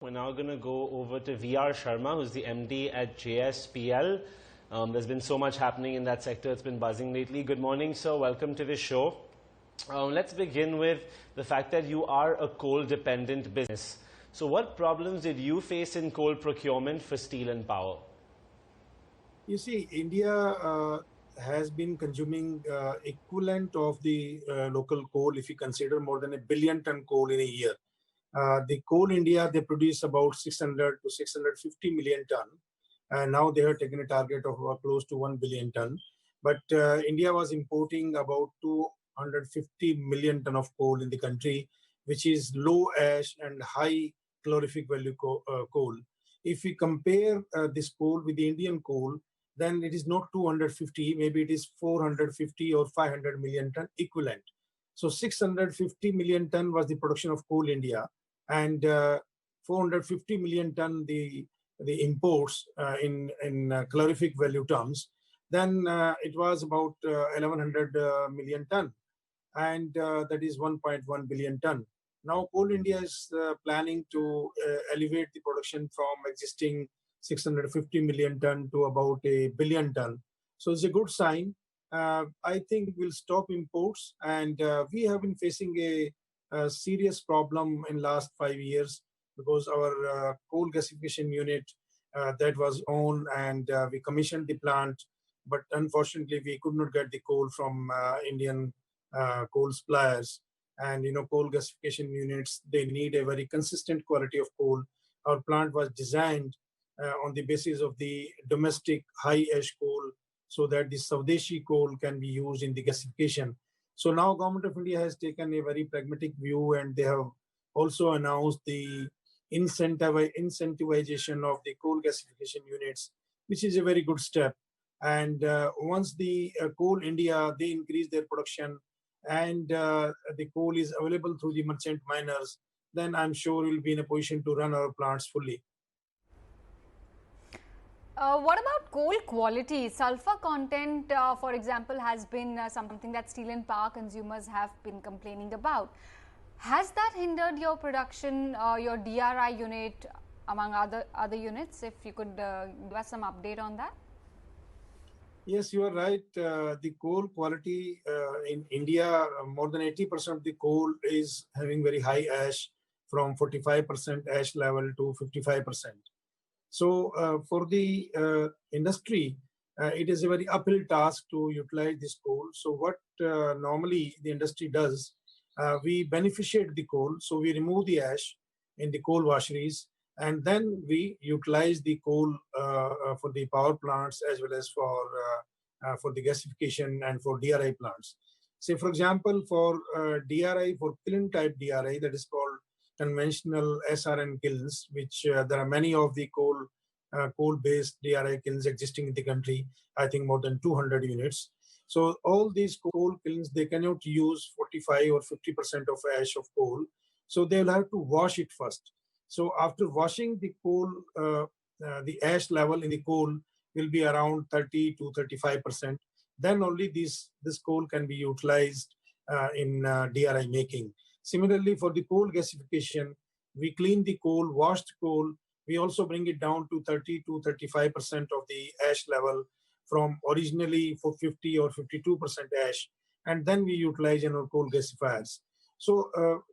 We're now going to go over to VR Sharma, who's the MD at JSPL. There's been so much happening in that sector. It's been buzzing lately. Good morning, sir. Welcome to the show. Let's begin with the fact that you are a coal-dependent business. So what problems did you face in coal procurement for steel and power? You see, India has been consuming equivalent of the local coal if you consider more than 1 billion ton coal in a year. The coal India, they produce about 600 to 650 million ton. And now they have taken a target of close to 1 billion ton. But India was importing about 250 million ton of coal in the country, which is low ash and high calorific value coal. If we compare this coal with the Indian coal, then it is not 250, maybe it is 450 or 500 million ton equivalent. So 650 million ton was the production of coal India, and 450 million ton the imports in calorific value terms. Then it was about 1100 million ton, and that is 1.1 billion ton. Now Coal India is planning to elevate the production from existing 650 million ton to about 1 billion ton. So it's a good sign. I think we'll stop imports, and we have been facing a serious problem in last 5 years because our coal gasification unit that was on, and we commissioned the plant, but unfortunately we could not get the coal from Indian coal suppliers. And coal gasification units, they need a very consistent quality of coal. Our plant was designed on the basis of the domestic high ash coal, so that the Swadeshi coal can be used in the gasification. So now Government of India has taken a very pragmatic view, and they have also announced the incentivization of the coal gasification units, which is a very good step. And once the Coal India, they increase their production, and the coal is available through the merchant miners, then I'm sure we'll be in a position to run our plants fully. What about coal quality? Sulfur content, for example, has been something that steel and power consumers have been complaining about. Has that hindered your production, your DRI unit, among other units? If you could give us some update on that. Yes, you are right. The coal quality in India, more than 80% of the coal is having very high ash, from 45% ash level to 55%. So for the industry, it is a very uphill task to utilize this coal. So what normally the industry does, we beneficiate the coal. So we remove the ash in the coal washeries, and then we utilize the coal for the power plants as well as for the gasification and for DRI plants. Say, for example, for DRI, for kiln type DRI, that is called conventional SRN kilns, which there are many of the coal-based DRI kilns existing in the country, I think more than 200 units. So all these coal kilns, they cannot use 45 or 50% of ash of coal. So they will have to wash it first. So after washing the coal, the ash level in the coal will be around 30 to 35%. Then only this coal can be utilized in DRI making. Similarly, for the coal gasification, we clean the coal, washed coal. We also bring it down to 30 to 35% of the ash level from originally for 50 or 52% ash. And then we utilize in our coal gasifiers. So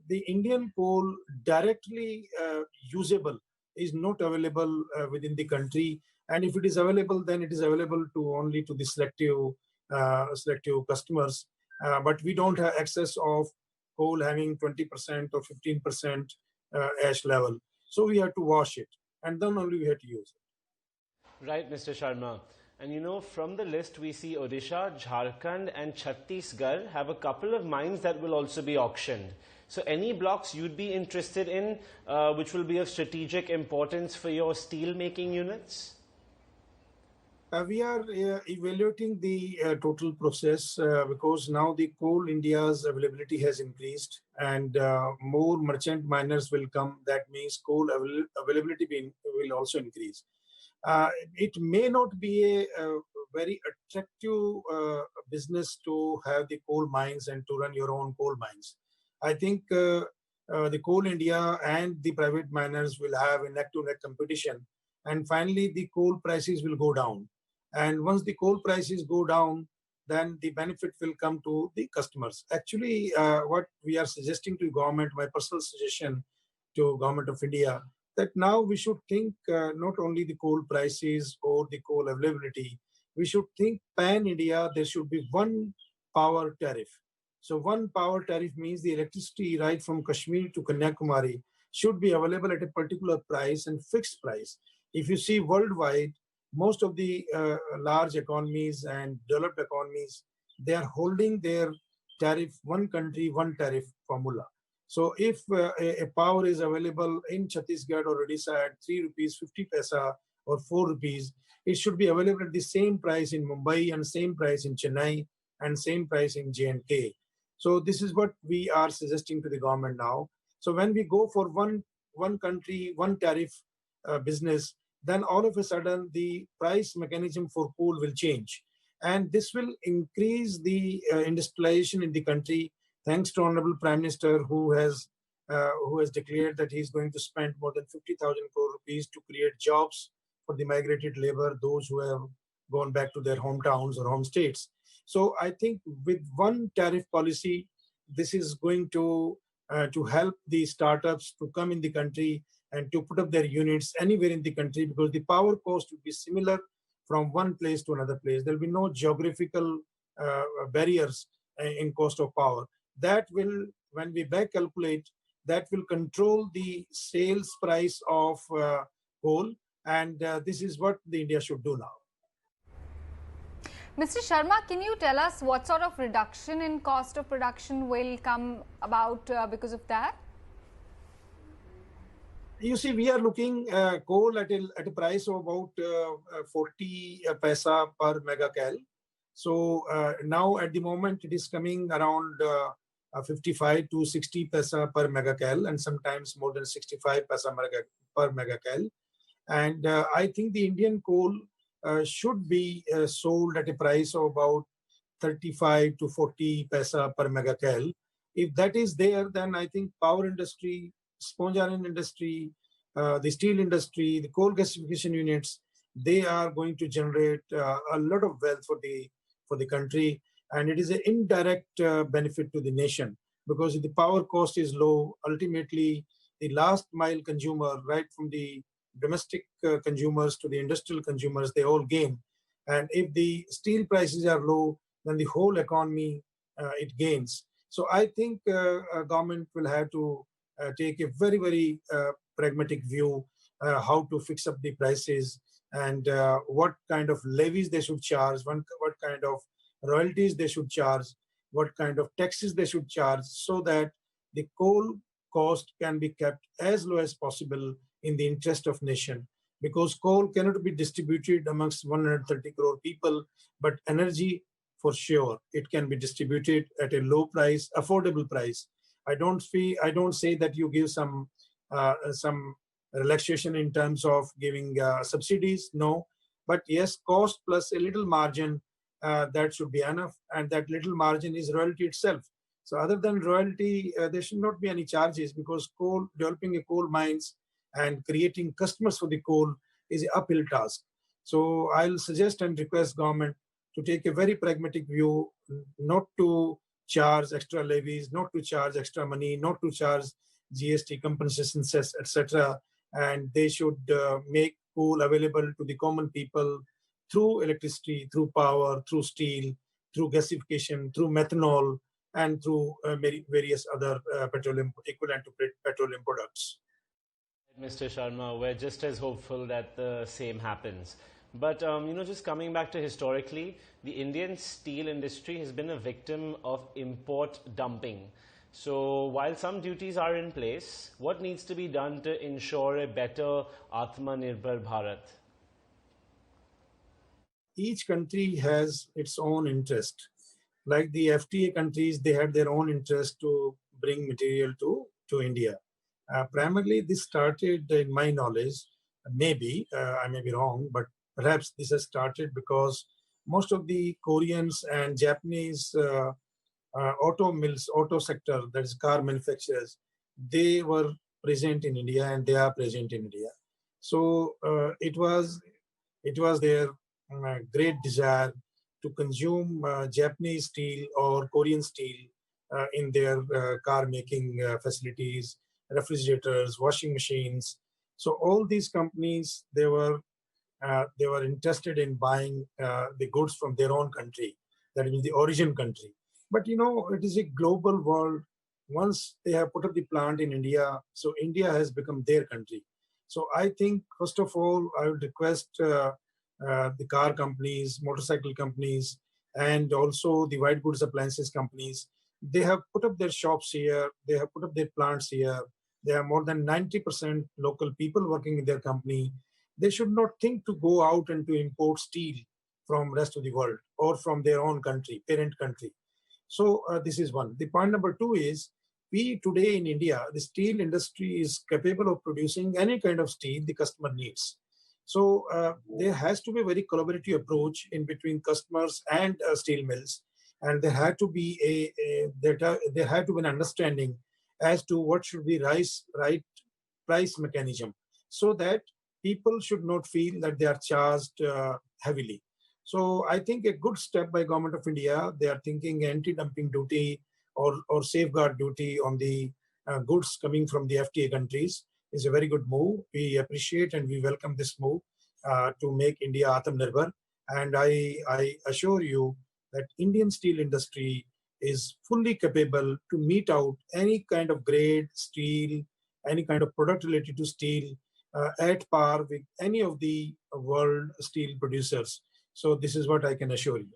the Indian coal directly usable is not available within the country. And if it is available, then it is available only to the selective customers. But we don't have access of coal having 20% or 15% ash level. So we have to wash it, and then only we have to use it. Right, Mr. Sharma. And from the list, we see Odisha, Jharkhand and Chhattisgarh have a couple of mines that will also be auctioned. So any blocks you'd be interested in, which will be of strategic importance for your steel making units? We are evaluating the total process because now the Coal India's availability has increased, and more merchant miners will come. That means coal availability will also increase. It may not be a very attractive business to have the coal mines and to run your own coal mines. I think the Coal India and the private miners will have a neck-to-neck competition. And finally, the coal prices will go down. And once the coal prices go down, then the benefit will come to the customers. Actually, what we are suggesting to government, my personal suggestion to government of India, that now we should think not only the coal prices or the coal availability, we should think pan-India, there should be one power tariff. So one power tariff means the electricity right from Kashmir to Kanyakumari should be available at a particular price and fixed price. If you see worldwide, most of the large economies and developed economies, they are holding their tariff, one country, one tariff formula. So if a power is available in Chhattisgarh or Odisha at 3 rupees 50 paisa or 4 rupees, it should be available at the same price in Mumbai and same price in Chennai and same price in J&K. So this is what we are suggesting to the government now. So when we go for one country, one tariff business, then all of a sudden the price mechanism for coal will change. And this will increase the industrialization in the country, thanks to Honorable Prime Minister who has declared that he's going to spend more than 50,000 crore rupees to create jobs for the migrated labor, those who have gone back to their hometowns or home states. So I think with one tariff policy, this is going to help the startups to come in the country and to put up their units anywhere in the country, because the power cost will be similar from one place to another place. There will be no geographical barriers in cost of power. That will, when we back calculate, that will control the sales price of coal. And this is what the India should do now. Mr. Sharma, can you tell us what sort of reduction in cost of production will come about because of that? You see, we are looking coal at a price of about 40 paisa per megacal. So now at the moment it is coming around 55 to 60 paisa per megacal, and sometimes more than 65 paisa per megacal. And I think the Indian coal should be sold at a price of about 35 to 40 paisa per megacal. If that is there, then I think power industry, sponge iron industry, the steel industry, the coal gasification units, they are going to generate a lot of wealth for the country, and it is an indirect benefit to the nation, because if the power cost is low, ultimately the last mile consumer, right from the domestic consumers to the industrial consumers, they all gain. And if the steel prices are low, then the whole economy it gains. So I think government will have to take a very, very pragmatic view how to fix up the prices, and what kind of levies they should charge, what kind of royalties they should charge, what kind of taxes they should charge, so that the coal cost can be kept as low as possible in the interest of nation. Because coal cannot be distributed amongst 130 crore people, but energy, for sure, it can be distributed at a low price, affordable price. I don't say that you give some relaxation in terms of giving subsidies, no, but yes, cost plus a little margin, that should be enough, and that little margin is royalty itself. So other than royalty, there should not be any charges, because developing a coal mines and creating customers for the coal is an uphill task. So I'll suggest and request government to take a very pragmatic view, not to charge extra levies, not to charge extra money, not to charge GST compensation cess, etc. And they should make coal available to the common people through electricity, through power, through steel, through gasification, through methanol, and through various other petroleum equivalent to petroleum products. Mr. Sharma, we're just as hopeful that the same happens. But, just coming back to historically, the Indian steel industry has been a victim of import dumping. So while some duties are in place, what needs to be done to ensure a better Atmanirbhar Bharat? Each country has its own interest. Like the FTA countries, they had their own interest to bring material to India. Primarily, this started, in my knowledge, maybe, I may be wrong, but perhaps this has started because most of the Koreans and Japanese auto mills, auto sector, that is car manufacturers, they were present in India and they are present in India. So it was their great desire to consume Japanese steel or Korean steel in their car making facilities, refrigerators, washing machines. So all these companies, they were interested in buying the goods from their own country, that means the origin country. But it is a global world. Once they have put up the plant in India, so India has become their country. So I think, first of all, I would request the car companies, motorcycle companies, and also the white goods appliances companies. They have put up their shops here. They have put up their plants here. There are more than 90% local people working in their company. They should not think to go out and to import steel from rest of the world or from their own country, parent country. So this is one. The point number two is, we today in India, the steel industry is capable of producing any kind of steel the customer needs. So there has to be a very collaborative approach in between customers and steel mills, and there had to be there had to be an understanding as to what should be right price mechanism, so that people should not feel that they are charged heavily. So I think a good step by Government of India, they are thinking anti-dumping duty or safeguard duty on the goods coming from the FTA countries is a very good move. We appreciate and we welcome this move to make India Atmanirbhar. And I assure you that Indian steel industry is fully capable to meet out any kind of grade steel, any kind of product related to steel at par with any of the world steel producers. So this is what I can assure you.